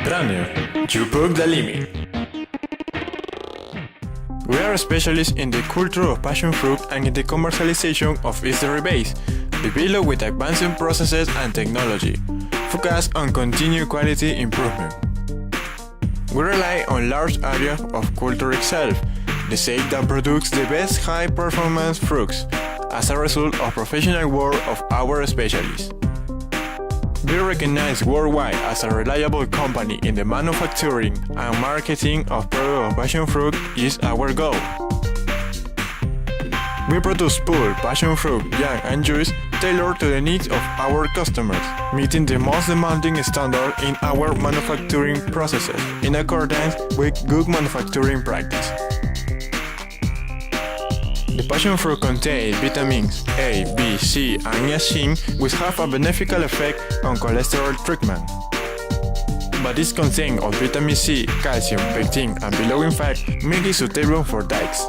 Brand you broke the limit. We are specialists in the culture of passion fruit and in the commercialization of its derivatives, developed with advanced processes and technology, focused on continued quality improvement. We rely on large areas of culture itself, the site that produces the best high-performance fruits, as a result of professional work of our specialists. Be recognized worldwide as a reliable company in the manufacturing and marketing of products of passion fruit is our goal. We produce pulp, passion fruit, jam, and juice tailored to the needs of our customers, meeting the most demanding standards in our manufacturing processes in accordance with good manufacturing practice. The passion fruit contains vitamins A, B, C, and niacin, which have a beneficial effect on cholesterol treatment. But its content of vitamin C, calcium, pectin, and below in fact make it suitable for diets.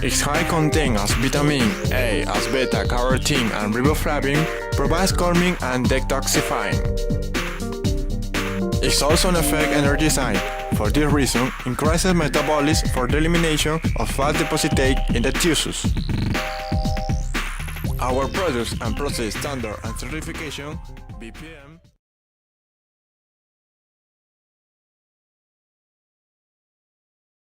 Its high content of vitamin A as beta-carotene and riboflavin provides calming and detoxifying. It's also an effect energizing. For this reason, increases metabolism for the elimination of fat deposited in the tissues. Our products and process standard and certification, BPM.